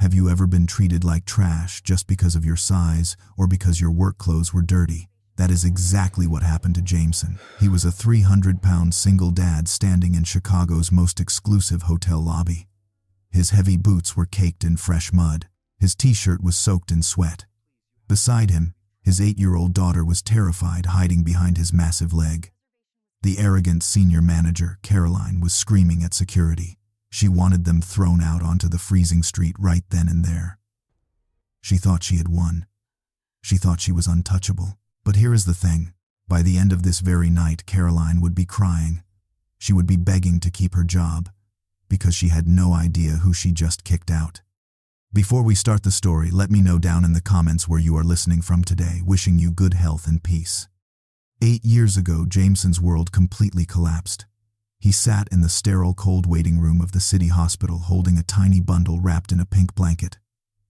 Have you ever been treated like trash just because of your size or because your work clothes were dirty? That is exactly what happened to Jameson. He was a 300-pound single dad standing in Chicago's most exclusive hotel lobby. His heavy boots were caked in fresh mud. His t-shirt was soaked in sweat. Beside him, his 8-year-old daughter was terrified, hiding behind his massive leg. The arrogant senior manager, Caroline, was screaming at security. She wanted them thrown out onto the freezing street right then and there. She thought she had won. She thought she was untouchable. But here is the thing. By the end of this very night, Caroline would be crying. She would be begging to keep her job, because she had no idea who she just kicked out. Before we start the story, let me know down in the comments where you are listening from today, wishing you good health and peace. 8 years ago, Jameson's world completely collapsed. He sat in the sterile, cold waiting room of the city hospital holding a tiny bundle wrapped in a pink blanket.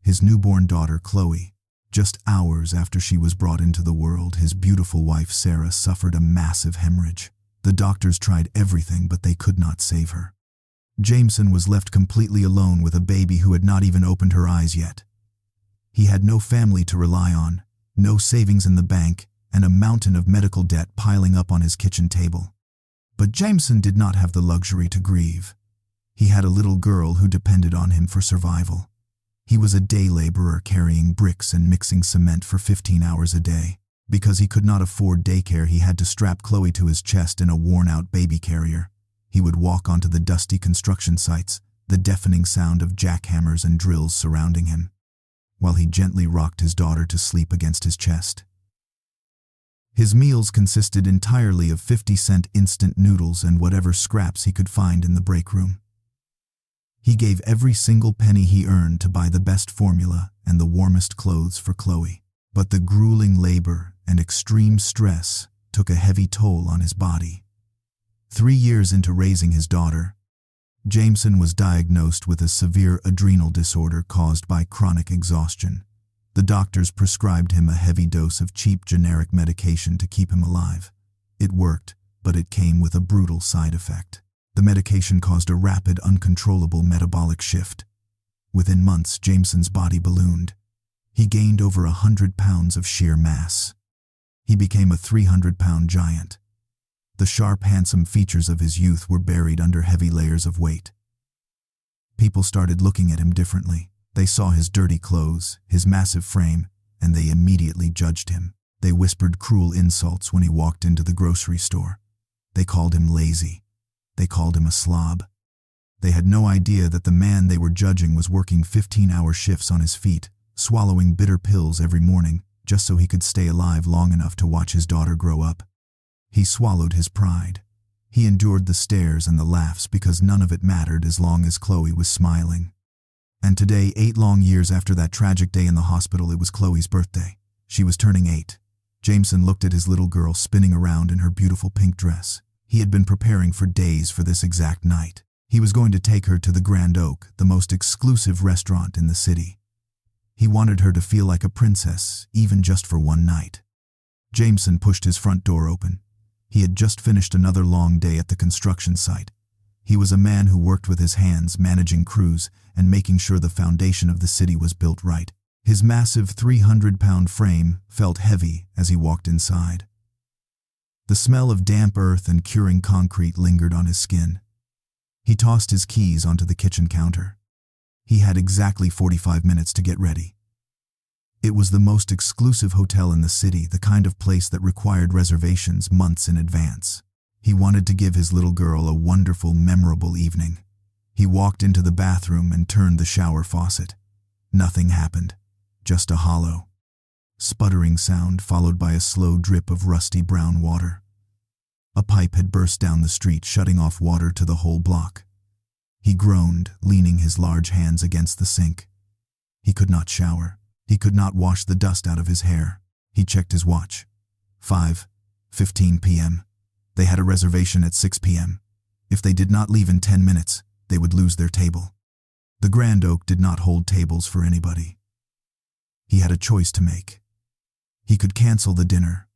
His newborn daughter, Chloe. Just hours after she was brought into the world, his beautiful wife, Sarah, suffered a massive hemorrhage. The doctors tried everything, but they could not save her. Jameson was left completely alone with a baby who had not even opened her eyes yet. He had no family to rely on, no savings in the bank, and a mountain of medical debt piling up on his kitchen table. But Jameson did not have the luxury to grieve. He had a little girl who depended on him for survival. He was a day laborer carrying bricks and mixing cement for 15 hours a day. Because he could not afford daycare, he had to strap Chloe to his chest in a worn-out baby carrier. He would walk onto the dusty construction sites, the deafening sound of jackhammers and drills surrounding him, while he gently rocked his daughter to sleep against his chest. His meals consisted entirely of 50-cent instant noodles and whatever scraps he could find in the break room. He gave every single penny he earned to buy the best formula and the warmest clothes for Chloe. But the grueling labor and extreme stress took a heavy toll on his body. 3 years into raising his daughter, Jameson was diagnosed with a severe adrenal disorder caused by chronic exhaustion. The doctors prescribed him a heavy dose of cheap generic medication to keep him alive. It worked, but it came with a brutal side effect. The medication caused a rapid, uncontrollable metabolic shift. Within months, Jameson's body ballooned. He gained over 100 pounds of sheer mass. He became a 300-pound giant. The sharp, handsome features of his youth were buried under heavy layers of weight. People started looking at him differently. They saw his dirty clothes, his massive frame, and they immediately judged him. They whispered cruel insults when he walked into the grocery store. They called him lazy. They called him a slob. They had no idea that the man they were judging was working 15-hour shifts on his feet, swallowing bitter pills every morning, just so he could stay alive long enough to watch his daughter grow up. He swallowed his pride. He endured the stares and the laughs because none of it mattered as long as Chloe was smiling. And today, 8 long years after that tragic day in the hospital, it was Chloe's birthday. She was turning 8. Jameson looked at his little girl spinning around in her beautiful pink dress. He had been preparing for days for this exact night. He was going to take her to the Grand Oak, the most exclusive restaurant in the city. He wanted her to feel like a princess, even just for one night. Jameson pushed his front door open. He had just finished another long day at the construction site. He was a man who worked with his hands, managing crews and making sure the foundation of the city was built right. His massive 300-pound frame felt heavy as he walked inside. The smell of damp earth and curing concrete lingered on his skin. He tossed his keys onto the kitchen counter. He had exactly 45 minutes to get ready. It was the most exclusive hotel in the city, the kind of place that required reservations months in advance. He wanted to give his little girl a wonderful, memorable evening. He walked into the bathroom and turned the shower faucet. Nothing happened, just a hollow, sputtering sound followed by a slow drip of rusty brown water. A pipe had burst down the street, shutting off water to the whole block. He groaned, leaning his large hands against the sink. He could not shower. He could not wash the dust out of his hair. He checked his watch. 5:15 p.m. They had a reservation at 6 p.m. If they did not leave in 10 minutes, they would lose their table. The Grand Oak did not hold tables for anybody. He had a choice to make. He could cancel the dinner,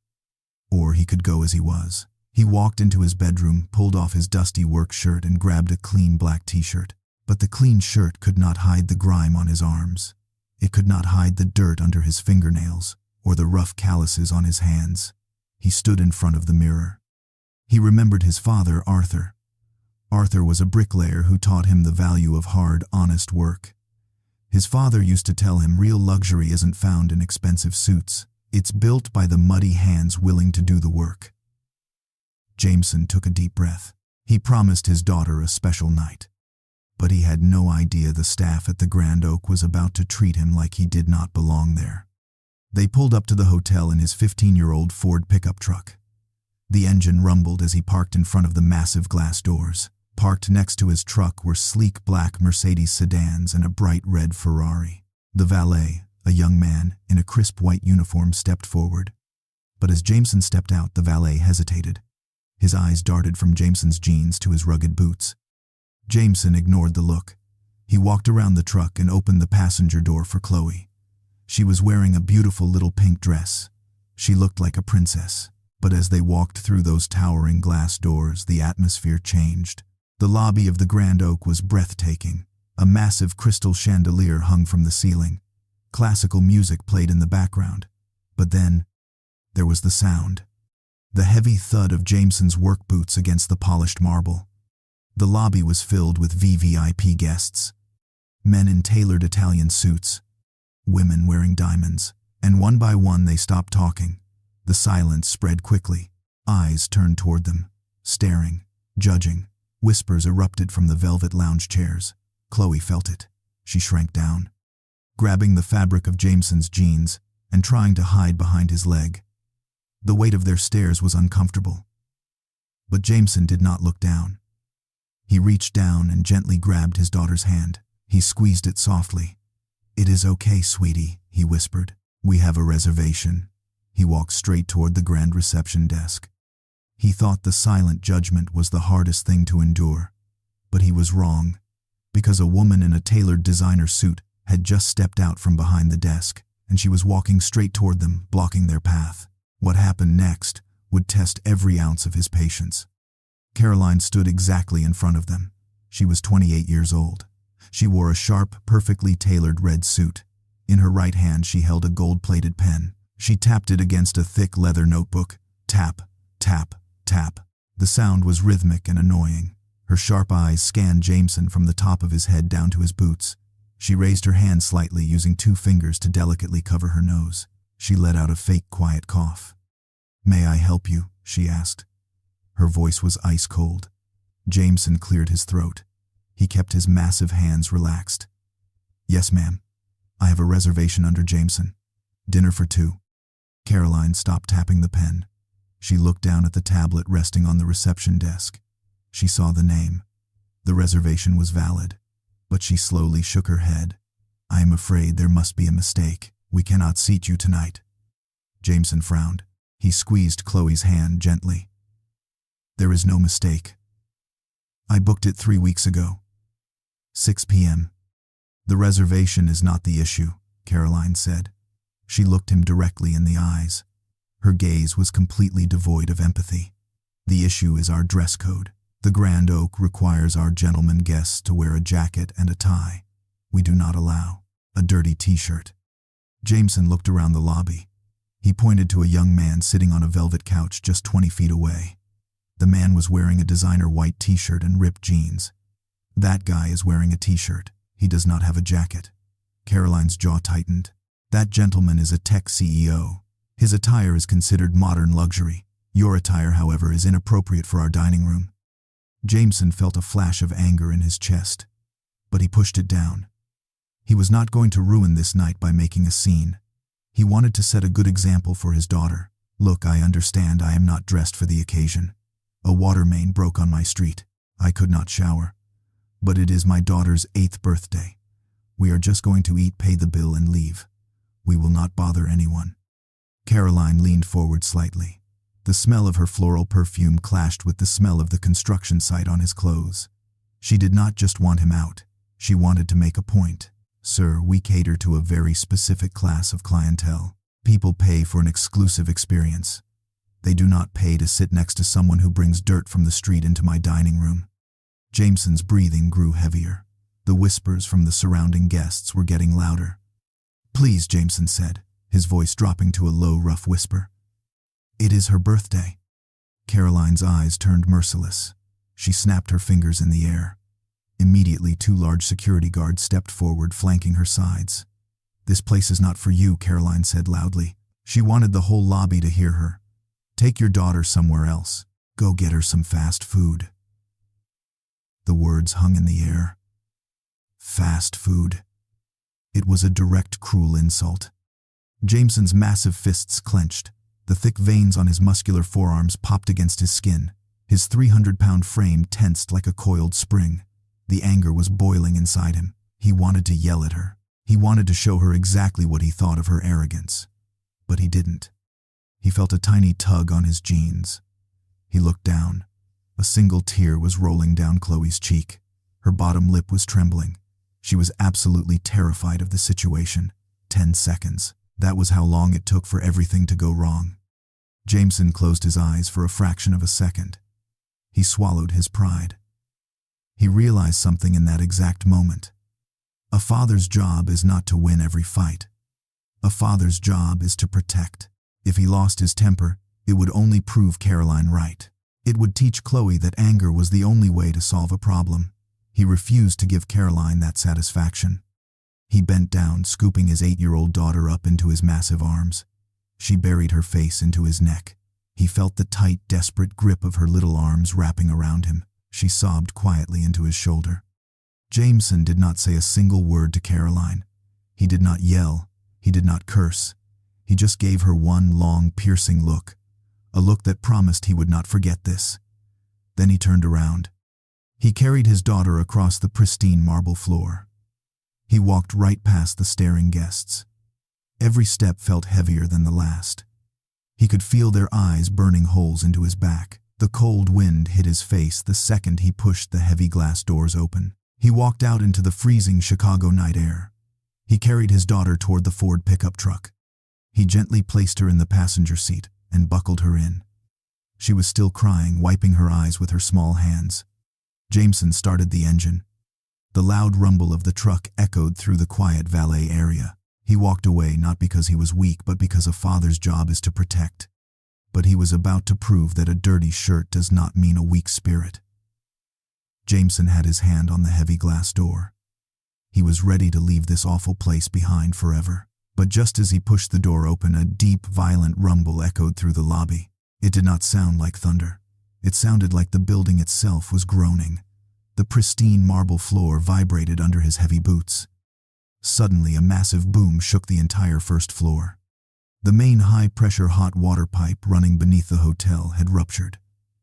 or he could go as he was. He walked into his bedroom, pulled off his dusty work shirt, and grabbed a clean black t-shirt. But the clean shirt could not hide the grime on his arms. It could not hide the dirt under his fingernails or the rough calluses on his hands. He stood in front of the mirror. He remembered his father, Arthur. Arthur was a bricklayer who taught him the value of hard, honest work. His father used to tell him real luxury isn't found in expensive suits. It's built by the muddy hands willing to do the work. Jameson took a deep breath. He promised his daughter a special night. But he had no idea the staff at the Grand Oak was about to treat him like he did not belong there. They pulled up to the hotel in his 15-year-old Ford pickup truck. The engine rumbled as he parked in front of the massive glass doors. Parked next to his truck were sleek black Mercedes sedans and a bright red Ferrari. The valet, a young man in a crisp white uniform, stepped forward. But as Jameson stepped out, the valet hesitated. His eyes darted from Jameson's jeans to his rugged boots. Jameson ignored the look. He walked around the truck and opened the passenger door for Chloe. She was wearing a beautiful little pink dress. She looked like a princess. But as they walked through those towering glass doors, the atmosphere changed. The lobby of the Grand Oak was breathtaking. A massive crystal chandelier hung from the ceiling. Classical music played in the background. But then, there was the sound. The heavy thud of Jameson's work boots against the polished marble. The lobby was filled with VVIP guests. Men in tailored Italian suits. Women wearing diamonds. And one by one they stopped talking. The silence spread quickly. Eyes turned toward them, staring, judging. Whispers erupted from the velvet lounge chairs. Chloe felt it. She shrank down, grabbing the fabric of Jameson's jeans and trying to hide behind his leg. The weight of their stares was uncomfortable. But Jameson did not look down. He reached down and gently grabbed his daughter's hand. He squeezed it softly. "It is okay, sweetie," he whispered. "We have a reservation." He walked straight toward the grand reception desk. He thought the silent judgment was the hardest thing to endure. But he was wrong, because a woman in a tailored designer suit had just stepped out from behind the desk, and she was walking straight toward them, blocking their path. What happened next would test every ounce of his patience. Caroline stood exactly in front of them. She was 28 years old. She wore a sharp, perfectly tailored red suit. In her right hand she held a gold-plated pen. She tapped it against a thick leather notebook. Tap, tap, tap. The sound was rhythmic and annoying. Her sharp eyes scanned Jameson from the top of his head down to his boots. She raised her hand slightly, using 2 fingers to delicately cover her nose. She let out a fake, quiet cough. "May I help you?" she asked. Her voice was ice cold. Jameson cleared his throat. He kept his massive hands relaxed. "Yes, ma'am. I have a reservation under Jameson. Dinner for 2. Caroline stopped tapping the pen. She looked down at the tablet resting on the reception desk. She saw the name. The reservation was valid, but she slowly shook her head. "I am afraid there must be a mistake. We cannot seat you tonight." Jameson frowned. He squeezed Chloe's hand gently. "There is no mistake. I booked it 3 weeks ago. 6 p.m. "The reservation is not the issue," Caroline said. She looked him directly in the eyes. Her gaze was completely devoid of empathy. "The issue is our dress code. The Grand Oak requires our gentlemen guests to wear a jacket and a tie. We do not allow a dirty t-shirt." Jameson looked around the lobby. He pointed to a young man sitting on a velvet couch just 20 feet away. The man was wearing a designer white t-shirt and ripped jeans. "That guy is wearing a t-shirt. He does not have a jacket." Caroline's jaw tightened. "That gentleman is a tech CEO. His attire is considered modern luxury. Your attire, however, is inappropriate for our dining room." Jameson felt a flash of anger in his chest, but he pushed it down. He was not going to ruin this night by making a scene. He wanted to set a good example for his daughter. "Look, I understand I am not dressed for the occasion. A water main broke on my street. I could not shower. But it is my daughter's 8th birthday. We are just going to eat, pay the bill, and leave. We will not bother anyone." Caroline leaned forward slightly. The smell of her floral perfume clashed with the smell of the construction site on his clothes. She did not just want him out. She wanted to make a point. "Sir, we cater to a very specific class of clientele. People pay for an exclusive experience. They do not pay to sit next to someone who brings dirt from the street into my dining room." Jameson's breathing grew heavier. The whispers from the surrounding guests were getting louder. "Please," Jameson said, his voice dropping to a low, rough whisper. "It is her birthday." Caroline's eyes turned merciless. She snapped her fingers in the air. Immediately, 2 large security guards stepped forward, flanking her sides. "This place is not for you," Caroline said loudly. She wanted the whole lobby to hear her. "Take your daughter somewhere else. Go get her some fast food." The words hung in the air. Fast food. It was a direct, cruel insult. Jameson's massive fists clenched. The thick veins on his muscular forearms popped against his skin. His 300-pound frame tensed like a coiled spring. The anger was boiling inside him. He wanted to yell at her. He wanted to show her exactly what he thought of her arrogance. But he didn't. He felt a tiny tug on his jeans. He looked down. A single tear was rolling down Chloe's cheek. Her bottom lip was trembling. She was absolutely terrified of the situation. 10 seconds. That was how long it took for everything to go wrong. Jameson closed his eyes for a fraction of a second. He swallowed his pride. He realized something in that exact moment. A father's job is not to win every fight. A father's job is to protect. If he lost his temper, it would only prove Caroline right. It would teach Chloe that anger was the only way to solve a problem. He refused to give Caroline that satisfaction. He bent down, scooping his 8-year-old daughter up into his massive arms. She buried her face into his neck. He felt the tight, desperate grip of her little arms wrapping around him. She sobbed quietly into his shoulder. Jameson did not say a single word to Caroline. He did not yell. He did not curse. He just gave her one long, piercing look. A look that promised he would not forget this. Then he turned around. He carried his daughter across the pristine marble floor. He walked right past the staring guests. Every step felt heavier than the last. He could feel their eyes burning holes into his back. The cold wind hit his face the second he pushed the heavy glass doors open. He walked out into the freezing Chicago night air. He carried his daughter toward the Ford pickup truck. He gently placed her in the passenger seat and buckled her in. She was still crying, wiping her eyes with her small hands. Jameson started the engine. The loud rumble of the truck echoed through the quiet valet area. He walked away not because he was weak, but because a father's job is to protect. But he was about to prove that a dirty shirt does not mean a weak spirit. Jameson had his hand on the heavy glass door. He was ready to leave this awful place behind forever. But just as he pushed the door open, a deep, violent rumble echoed through the lobby. It did not sound like thunder. It sounded like the building itself was groaning. The pristine marble floor vibrated under his heavy boots. Suddenly, a massive boom shook the entire first floor. The main high-pressure hot water pipe running beneath the hotel had ruptured.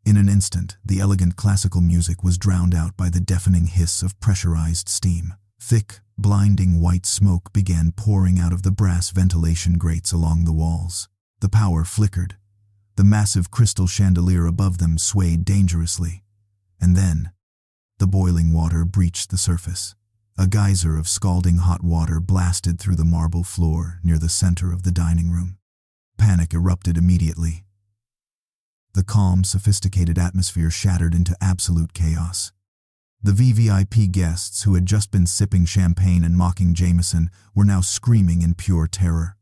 In an instant, the elegant classical music was drowned out by the deafening hiss of pressurized steam. Thick, blinding white smoke began pouring out of the brass ventilation grates along the walls. The power flickered. The massive crystal chandelier above them swayed dangerously. And then, the boiling water breached the surface. A geyser of scalding hot water blasted through the marble floor near the center of the dining room. Panic erupted immediately. The calm, sophisticated atmosphere shattered into absolute chaos. The VVIP guests, who had just been sipping champagne and mocking Jameson, were now screaming in pure terror.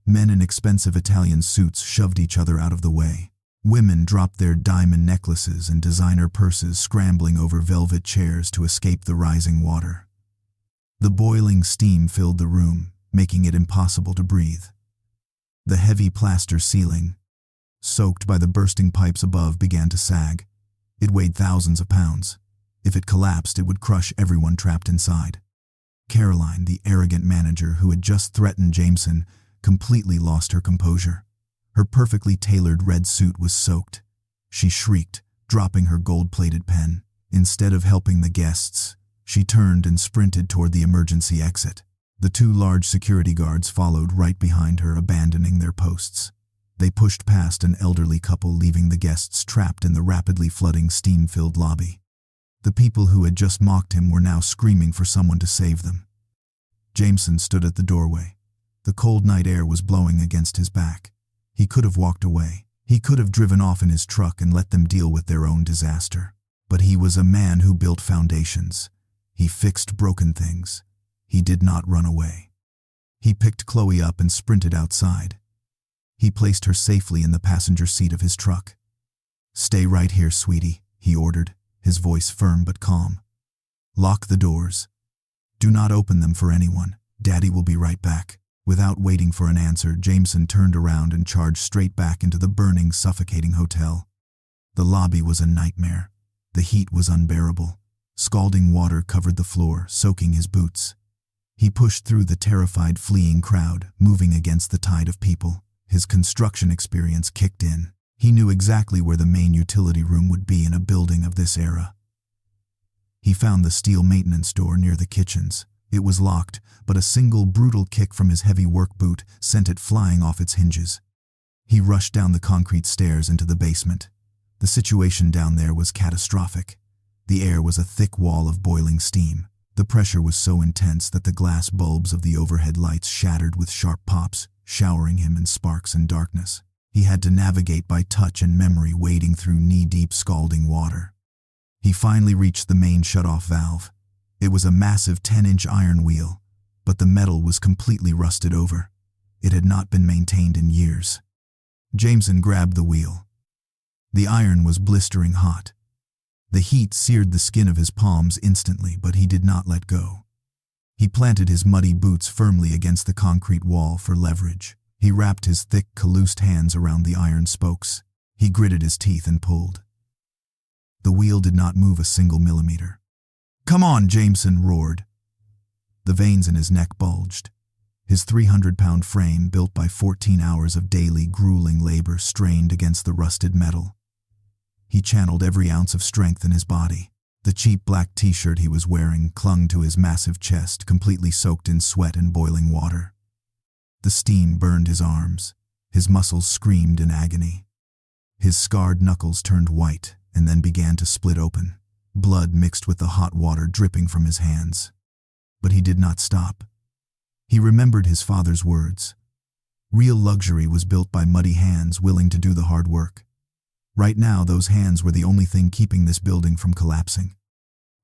Men in expensive Italian suits shoved each other out of the way. Women dropped their diamond necklaces and designer purses, scrambling over velvet chairs to escape the rising water. The boiling steam filled the room, making it impossible to breathe. The heavy plaster ceiling, soaked by the bursting pipes above, began to sag. It weighed thousands of pounds. If it collapsed, it would crush everyone trapped inside. Caroline, the arrogant manager who had just threatened Jameson, completely lost her composure. Her perfectly tailored red suit was soaked. She shrieked, dropping her gold-plated pen. Instead of helping the guests, she turned and sprinted toward the emergency exit. The 2 large security guards followed right behind her, abandoning their posts. They pushed past an elderly couple, leaving the guests trapped in the rapidly flooding, steam-filled lobby. The people who had just mocked him were now screaming for someone to save them. Jameson stood at the doorway. The cold night air was blowing against his back. He could have walked away. He could have driven off in his truck and let them deal with their own disaster. But he was a man who built foundations. He fixed broken things. He did not run away. He picked Chloe up and sprinted outside. He placed her safely in the passenger seat of his truck. "Stay right here, sweetie," he ordered, his voice firm but calm. "Lock the doors. Do not open them for anyone. Daddy will be right back." Without waiting for an answer, Jameson turned around and charged straight back into the burning, suffocating hotel. The lobby was a nightmare. The heat was unbearable. Scalding water covered the floor, soaking his boots. He pushed through the terrified, fleeing crowd, moving against the tide of people. His construction experience kicked in. He knew exactly where the main utility room would be in a building of this era. He found the steel maintenance door near the kitchens. It was locked, but a single brutal kick from his heavy work boot sent it flying off its hinges. He rushed down the concrete stairs into the basement. The situation down there was catastrophic. The air was a thick wall of boiling steam. The pressure was so intense that the glass bulbs of the overhead lights shattered with sharp pops, showering him in sparks and darkness. He had to navigate by touch and memory, wading through knee-deep scalding water. He finally reached the main shut-off valve. It was a massive 10-inch iron wheel, but the metal was completely rusted over. It had not been maintained in years. Jameson grabbed the wheel. The iron was blistering hot. The heat seared the skin of his palms instantly, but he did not let go. He planted his muddy boots firmly against the concrete wall for leverage. He wrapped his thick, calloused hands around the iron spokes. He gritted his teeth and pulled. The wheel did not move a single millimeter. "Come on," Jameson roared. The veins in his neck bulged. His 300-pound frame, built by 14 hours of daily, grueling labor, strained against the rusted metal. He channeled every ounce of strength in his body. The cheap black t-shirt he was wearing clung to his massive chest, completely soaked in sweat and boiling water. The steam burned his arms. His muscles screamed in agony. His scarred knuckles turned white and then began to split open, blood mixed with the hot water dripping from his hands. But he did not stop. He remembered his father's words. Real luxury was built by muddy hands willing to do the hard work. Right now, those hands were the only thing keeping this building from collapsing.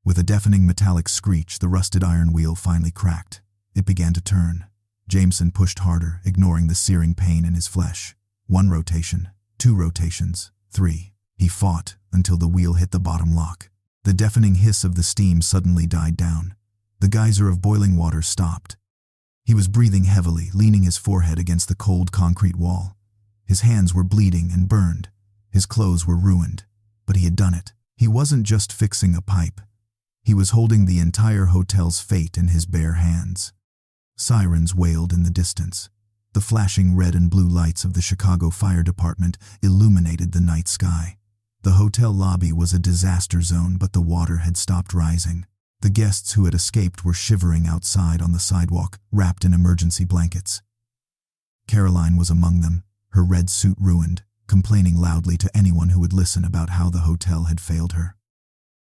With a deafening metallic screech, the rusted iron wheel finally cracked. It began to turn. Jameson pushed harder, ignoring the searing pain in his flesh. 1 rotation, 2 rotations, 3. He fought until the wheel hit the bottom lock. The deafening hiss of the steam suddenly died down. The geyser of boiling water stopped. He was breathing heavily, leaning his forehead against the cold concrete wall. His hands were bleeding and burned. His clothes were ruined, but he had done it. He wasn't just fixing a pipe. He was holding the entire hotel's fate in his bare hands. Sirens wailed in the distance. The flashing red and blue lights of the Chicago Fire Department illuminated the night sky. The hotel lobby was a disaster zone, but the water had stopped rising. The guests who had escaped were shivering outside on the sidewalk, wrapped in emergency blankets. Caroline was among them, her red suit ruined, complaining loudly to anyone who would listen about how the hotel had failed her.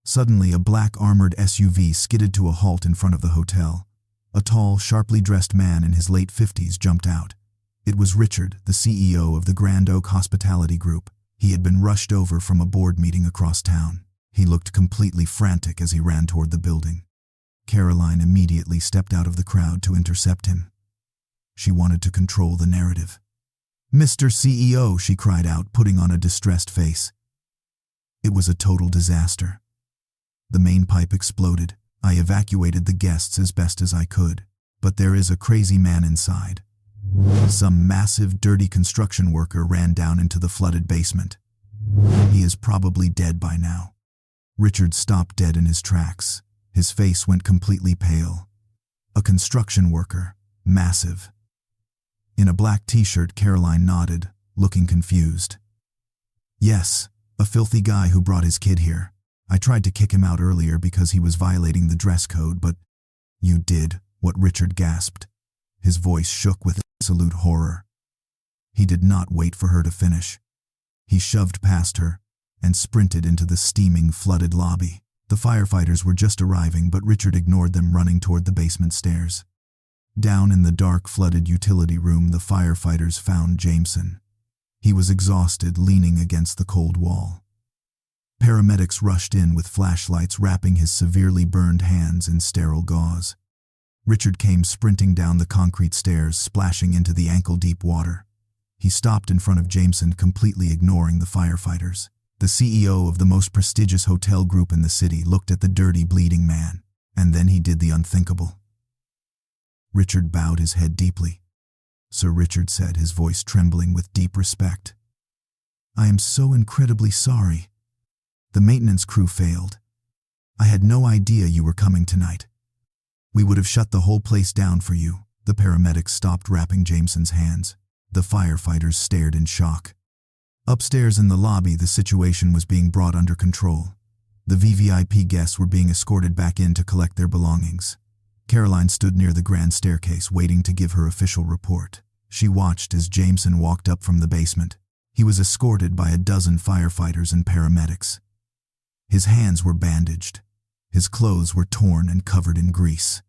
Suddenly, a black armored SUV skidded to a halt in front of the hotel. A tall, sharply dressed man in his late 50s jumped out. It was Richard, the CEO of the Grand Oak Hospitality Group. He had been rushed over from a board meeting across town. He looked completely frantic as he ran toward the building. Caroline immediately stepped out of the crowd to intercept him. She wanted to control the narrative. "Mr. CEO," she cried out, putting on a distressed face. It was a total disaster. The main pipe exploded. I evacuated the guests as best as I could, but there is a crazy man inside. Some massive, dirty construction worker ran down into the flooded basement. He is probably dead by now. Richard stopped dead in his tracks. His face went completely pale. A construction worker, massive. In a black t-shirt, Caroline nodded, looking confused. "Yes, a filthy guy who brought his kid here. I tried to kick him out earlier because he was violating the dress code, but—" "You did," what Richard gasped. His voice shook with absolute horror. He did not wait for her to finish. He shoved past her and sprinted into the steaming, flooded lobby. The firefighters were just arriving, but Richard ignored them, running toward the basement stairs. Down in the dark, flooded utility room, the firefighters found Jameson. He was exhausted, leaning against the cold wall. Paramedics rushed in with flashlights, wrapping his severely burned hands in sterile gauze. Richard came sprinting down the concrete stairs, splashing into the ankle-deep water. He stopped in front of Jameson, completely ignoring the firefighters. The CEO of the most prestigious hotel group in the city looked at the dirty, bleeding man, and then he did the unthinkable. Richard bowed his head deeply. "Sir Richard," said, his voice trembling with deep respect, "I am so incredibly sorry. The maintenance crew failed. I had no idea you were coming tonight. We would have shut the whole place down for you." The paramedics stopped wrapping Jameson's hands. The firefighters stared in shock. Upstairs in the lobby, the situation was being brought under control. The VVIP guests were being escorted back in to collect their belongings. Caroline stood near the grand staircase, waiting to give her official report. She watched as Jameson walked up from the basement. He was escorted by a dozen firefighters and paramedics. His hands were bandaged. His clothes were torn and covered in grease.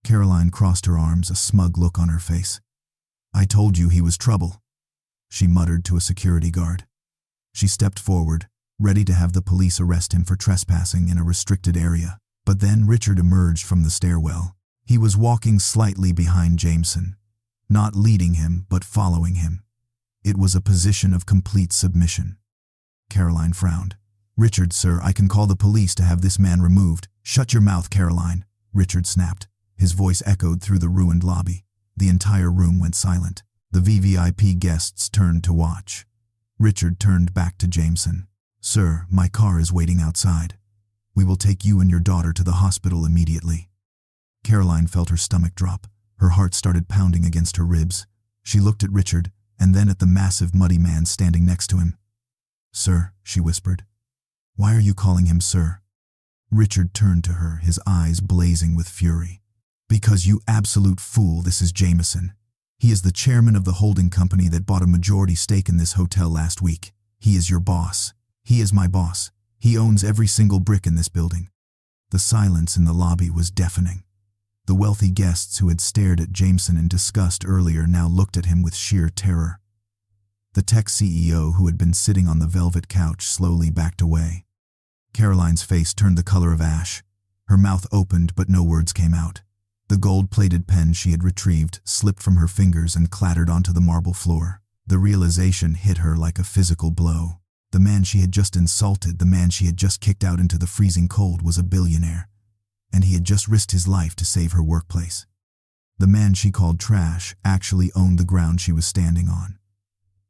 Caroline crossed her arms, a smug look on her face. "I told you he was trouble," she muttered to a security guard. She stepped forward, ready to have the police arrest him for trespassing in a restricted area. But then Richard emerged from the stairwell. He was walking slightly behind Jameson, not leading him, but following him. It was a position of complete submission. Caroline frowned. "Richard, sir, I can call the police to have this man removed." "Shut your mouth, Caroline," Richard snapped. His voice echoed through the ruined lobby. The entire room went silent. The VVIP guests turned to watch. Richard turned back to Jameson. "Sir, my car is waiting outside. We will take you and your daughter to the hospital immediately." Caroline felt her stomach drop. Her heart started pounding against her ribs. She looked at Richard, and then at the massive, muddy man standing next to him. "Sir," she whispered. "Why are you calling him sir?" Richard turned to her, his eyes blazing with fury. "Because, you absolute fool, this is Jameson. He is the chairman of the holding company that bought a majority stake in this hotel last week. He is your boss. He is my boss. He owns every single brick in this building." The silence in the lobby was deafening. The wealthy guests who had stared at Jameson in disgust earlier now looked at him with sheer terror. The tech CEO, who had been sitting on the velvet couch, slowly backed away. Caroline's face turned the color of ash. Her mouth opened, but no words came out. The gold-plated pen she had retrieved slipped from her fingers and clattered onto the marble floor. The realization hit her like a physical blow. The man she had just insulted, the man she had just kicked out into the freezing cold, was a billionaire, and he had just risked his life to save her workplace. The man she called trash actually owned the ground she was standing on.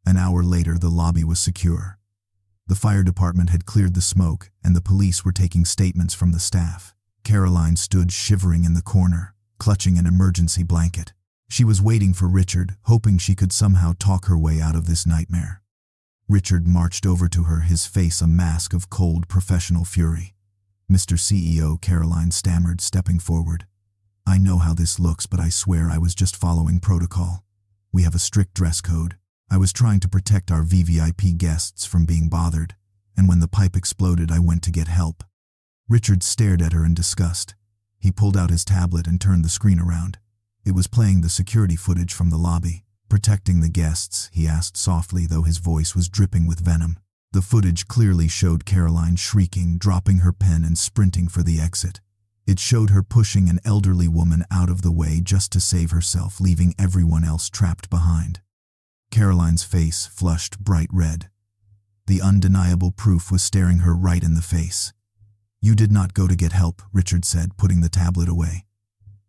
An hour later, the lobby was secure. The fire department had cleared the smoke, and the police were taking statements from the staff. Caroline stood shivering in the corner, clutching an emergency blanket. She was waiting for Richard, hoping she could somehow talk her way out of this nightmare. Richard marched over to her, his face a mask of cold, professional fury. "Mr. CEO," Caroline stammered, stepping forward. "I know how this looks, but I swear I was just following protocol. We have a strict dress code. I was trying to protect our VVIP guests from being bothered, and when the pipe exploded, I went to get help." Richard stared at her in disgust. He pulled out his tablet and turned the screen around. It was playing the security footage from the lobby. "Protecting the guests?" he asked softly, though his voice was dripping with venom. The footage clearly showed Caroline shrieking, dropping her pen and sprinting for the exit. It showed her pushing an elderly woman out of the way just to save herself, leaving everyone else trapped behind. Caroline's face flushed bright red. The undeniable proof was staring her right in the face. "You did not go to get help," Richard said, putting the tablet away.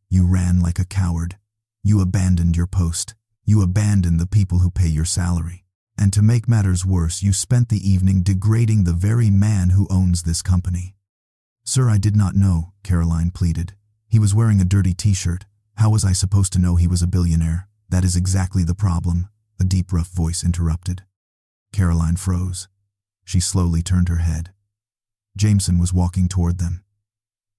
"You ran like a coward. You abandoned your post. You abandoned the people who pay your salary. And to make matters worse, you spent the evening degrading the very man who owns this company." "Sir, I did not know," Caroline pleaded. "He was wearing a dirty t-shirt. How was I supposed to know he was a billionaire?" "That is exactly the problem," a deep, rough voice interrupted. Caroline froze. She slowly turned her head. Jameson was walking toward them.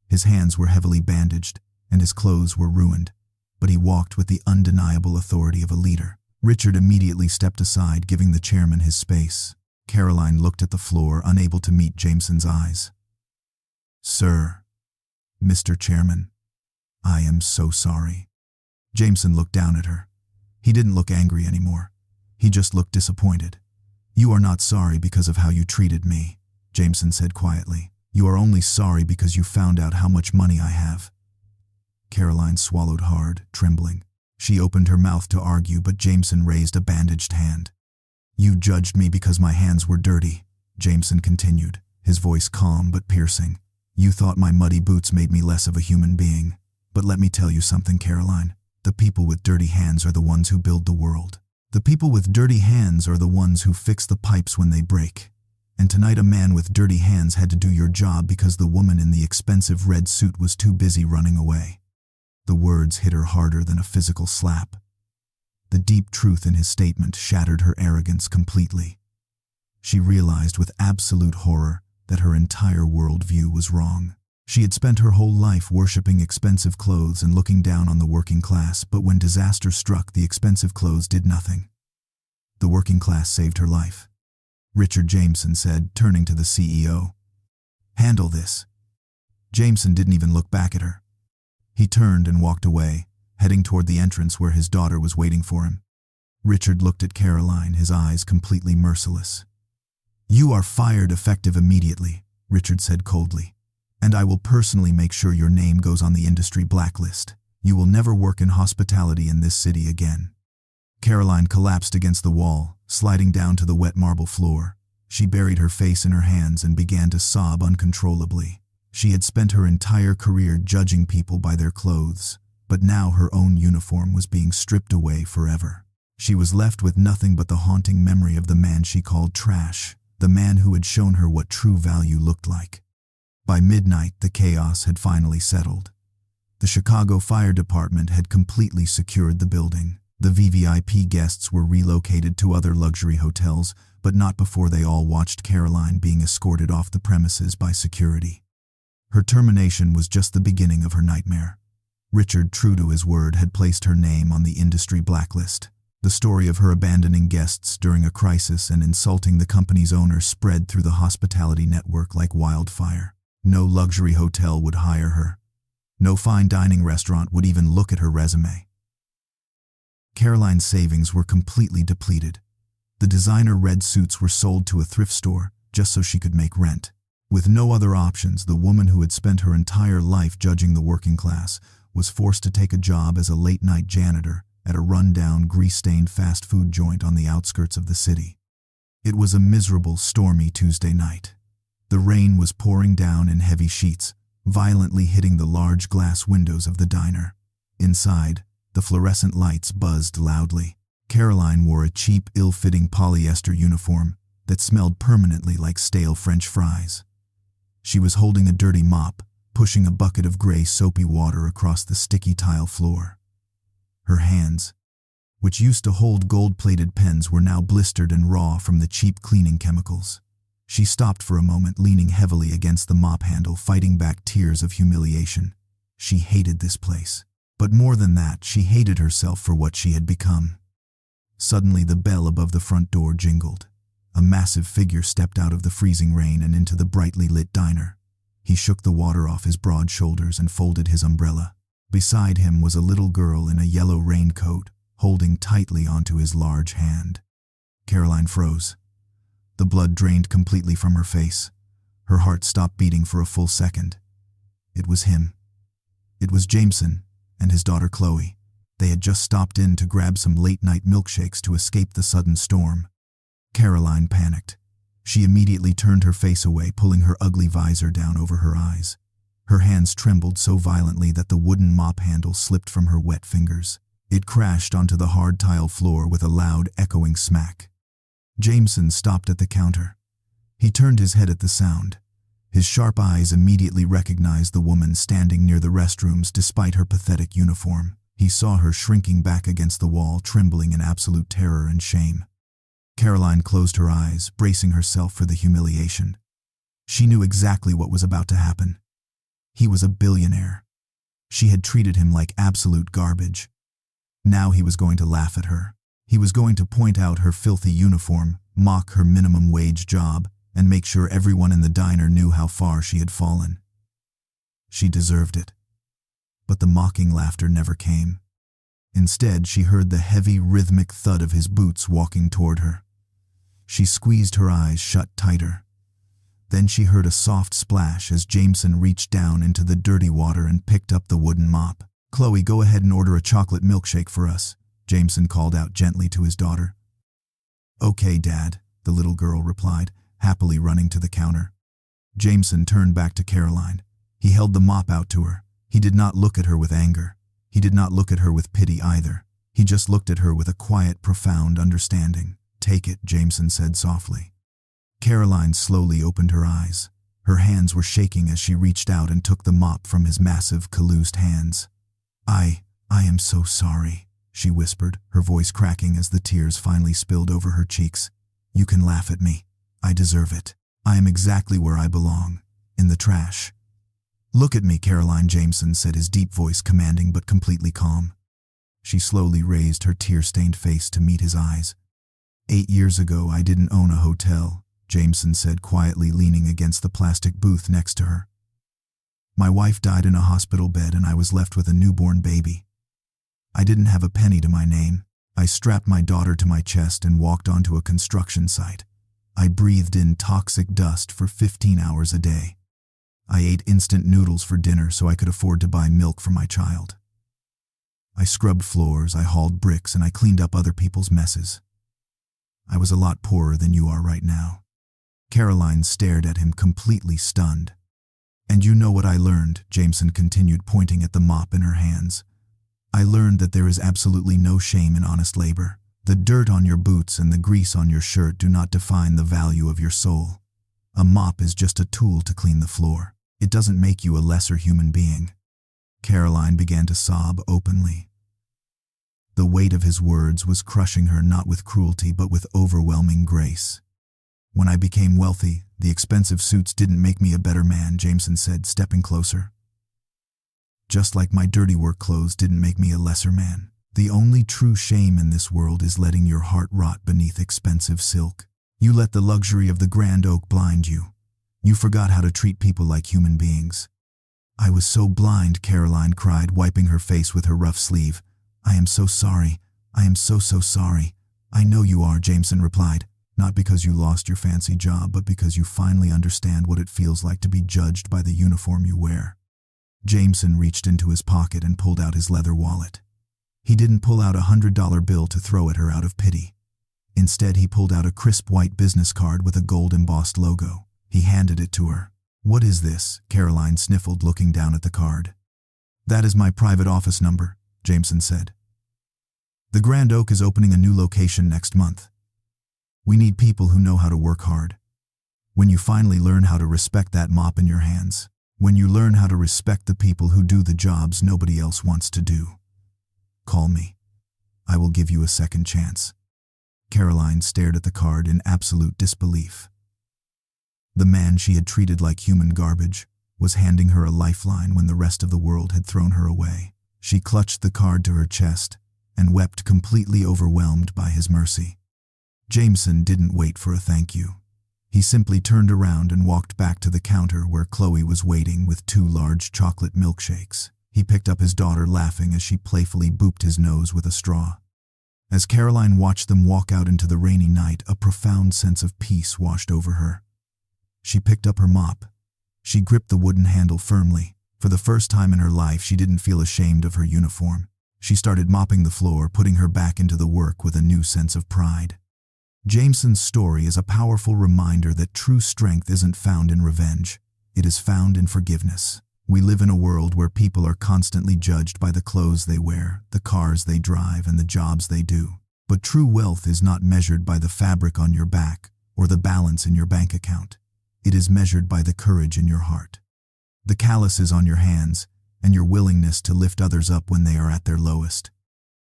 His hands were heavily bandaged, and his clothes were ruined, but he walked with the undeniable authority of a leader. Richard immediately stepped aside, giving the chairman his space. Caroline looked at the floor, unable to meet Jameson's eyes. "Sir, Mr. Chairman, I am so sorry." Jameson looked down at her. He didn't look angry anymore. He just looked disappointed. "You are not sorry because of how you treated me. Jameson said quietly. "You are only sorry because you found out how much money I have." Caroline swallowed hard, trembling. She opened her mouth to argue, but Jameson raised a bandaged hand. "You judged me because my hands were dirty," Jameson continued, his voice calm but piercing. "You thought my muddy boots made me less of a human being. But let me tell you something, Caroline. The people with dirty hands are the ones who build the world. The people with dirty hands are the ones who fix the pipes when they break. And tonight a man with dirty hands had to do your job because the woman in the expensive red suit was too busy running away." The words hit her harder than a physical slap. The deep truth in his statement shattered her arrogance completely. She realized with absolute horror that her entire worldview was wrong. She had spent her whole life worshipping expensive clothes and looking down on the working class, but when disaster struck, the expensive clothes did nothing. The working class saved her life. Richard Jameson said, turning to the CEO. "Handle this." Jameson didn't even look back at her. He turned and walked away, heading toward the entrance where his daughter was waiting for him. Richard looked at Caroline, his eyes completely merciless. "You are fired effective immediately," Richard said coldly. "And I will personally make sure your name goes on the industry blacklist. You will never work in hospitality in this city again." Caroline collapsed against the wall, sliding down to the wet marble floor. She buried her face in her hands and began to sob uncontrollably. She had spent her entire career judging people by their clothes, but now her own uniform was being stripped away forever. She was left with nothing but the haunting memory of the man she called trash, the man who had shown her what true value looked like. By midnight, the chaos had finally settled. The Chicago Fire Department had completely secured the building. The VVIP guests were relocated to other luxury hotels, but not before they all watched Caroline being escorted off the premises by security. Her termination was just the beginning of her nightmare. Richard, true to his word, had placed her name on the industry blacklist. The story of her abandoning guests during a crisis and insulting the company's owner spread through the hospitality network like wildfire. No luxury hotel would hire her. No fine dining restaurant would even look at her resume. Caroline's savings were completely depleted. The designer red suits were sold to a thrift store just so she could make rent. With no other options, the woman who had spent her entire life judging the working class was forced to take a job as a late-night janitor at a run-down, grease-stained fast food joint on the outskirts of the city. It was a miserable, stormy Tuesday night. The rain was pouring down in heavy sheets, violently hitting the large glass windows of the diner. Inside, the fluorescent lights buzzed loudly. Caroline wore a cheap, ill-fitting polyester uniform that smelled permanently like stale French fries. She was holding a dirty mop, pushing a bucket of gray soapy water across the sticky tile floor. Her hands, which used to hold gold-plated pens, were now blistered and raw from the cheap cleaning chemicals. She stopped for a moment, leaning heavily against the mop handle, fighting back tears of humiliation. She hated this place. But more than that, she hated herself for what she had become. Suddenly, the bell above the front door jingled. A massive figure stepped out of the freezing rain and into the brightly lit diner. He shook the water off his broad shoulders and folded his umbrella. Beside him was a little girl in a yellow raincoat, holding tightly onto his large hand. Caroline froze. The blood drained completely from her face. Her heart stopped beating for a full second. It was him. It was Jameson and his daughter Chloe. They had just stopped in to grab some late-night milkshakes to escape the sudden storm. Caroline panicked. She immediately turned her face away, pulling her ugly visor down over her eyes. Her hands trembled so violently that the wooden mop handle slipped from her wet fingers. It crashed onto the hard tile floor with a loud, echoing smack. Jameson stopped at the counter. He turned his head at the sound. His sharp eyes immediately recognized the woman standing near the restrooms despite her pathetic uniform. He saw her shrinking back against the wall, trembling in absolute terror and shame. Caroline closed her eyes, bracing herself for the humiliation. She knew exactly what was about to happen. He was a billionaire. She had treated him like absolute garbage. Now he was going to laugh at her. He was going to point out her filthy uniform, mock her minimum wage job, and make sure everyone in the diner knew how far she had fallen. She deserved it. But the mocking laughter never came. Instead, she heard the heavy, rhythmic thud of his boots walking toward her. She squeezed her eyes shut tighter. Then she heard a soft splash as Jameson reached down into the dirty water and picked up the wooden mop. "Chloe, go ahead and order a chocolate milkshake for us," Jameson called out gently to his daughter. "Okay, Dad," the little girl replied, happily running to the counter. Jameson turned back to Caroline. He held the mop out to her. He did not look at her with anger. He did not look at her with pity either. He just looked at her with a quiet, profound understanding. "Take it," Jameson said softly. Caroline slowly opened her eyes. Her hands were shaking as she reached out and took the mop from his massive, calloused hands. I am so sorry," she whispered, her voice cracking as the tears finally spilled over her cheeks. "You can laugh at me. I deserve it. I am exactly where I belong, in the trash." "Look at me, Caroline," Jameson said, his deep voice commanding but completely calm. She slowly raised her tear-stained face to meet his eyes. "8 years ago, I didn't own a hotel," Jameson said quietly, leaning against the plastic booth next to her. "My wife died in a hospital bed and I was left with a newborn baby. I didn't have a penny to my name. I strapped my daughter to my chest and walked onto a construction site. I breathed in toxic dust for 15 hours a day. I ate instant noodles for dinner so I could afford to buy milk for my child. I scrubbed floors, I hauled bricks, and I cleaned up other people's messes. I was a lot poorer than you are right now." Caroline stared at him, completely stunned. "And you know what I learned," Jameson continued, pointing at the mop in her hands. "I learned that there is absolutely no shame in honest labor. The dirt on your boots and the grease on your shirt do not define the value of your soul. A mop is just a tool to clean the floor. It doesn't make you a lesser human being." Caroline began to sob openly. The weight of his words was crushing her, not with cruelty but with overwhelming grace. "When I became wealthy, the expensive suits didn't make me a better man," Jameson said, stepping closer. "Just like my dirty work clothes didn't make me a lesser man. The only true shame in this world is letting your heart rot beneath expensive silk. You let the luxury of the Grand Oak blind you. You forgot how to treat people like human beings." "I was so blind," Caroline cried, wiping her face with her rough sleeve. "I am so sorry. I am so sorry." "I know you are," Jameson replied. "Not because you lost your fancy job, but because you finally understand what it feels like to be judged by the uniform you wear." Jameson reached into his pocket and pulled out his leather wallet. He didn't pull out a $100 bill to throw at her out of pity. Instead, he pulled out a crisp white business card with a gold-embossed logo. He handed it to her. "What is this?" Caroline sniffled, looking down at the card. "That is my private office number," Jameson said. "The Grand Oak is opening a new location next month. We need people who know how to work hard. When you finally learn how to respect that mop in your hands, when you learn how to respect the people who do the jobs nobody else wants to do, call me. I will give you a second chance." Caroline stared at the card in absolute disbelief. The man she had treated like human garbage was handing her a lifeline when the rest of the world had thrown her away. She clutched the card to her chest and wept, completely overwhelmed by his mercy. Jameson didn't wait for a thank you. He simply turned around and walked back to the counter where Chloe was waiting with 2 large chocolate milkshakes. He picked up his daughter, laughing as she playfully booped his nose with a straw. As Caroline watched them walk out into the rainy night, a profound sense of peace washed over her. She picked up her mop. She gripped the wooden handle firmly. For the first time in her life, she didn't feel ashamed of her uniform. She started mopping the floor, putting her back into the work with a new sense of pride. Jameson's story is a powerful reminder that true strength isn't found in revenge. It is found in forgiveness. We live in a world where people are constantly judged by the clothes they wear, the cars they drive, and the jobs they do. But true wealth is not measured by the fabric on your back or the balance in your bank account. It is measured by the courage in your heart, the calluses on your hands, and your willingness to lift others up when they are at their lowest.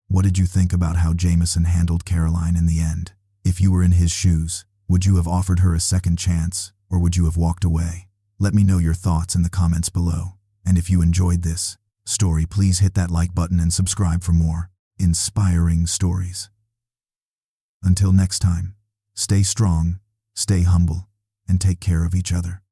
What did you think about how Jameson handled Caroline in the end? If you were in his shoes, would you have offered her a second chance, or would you have walked away? Let me know your thoughts in the comments below. And if you enjoyed this story, please hit that like button and subscribe for more inspiring stories. Until next time, stay strong, stay humble, and take care of each other.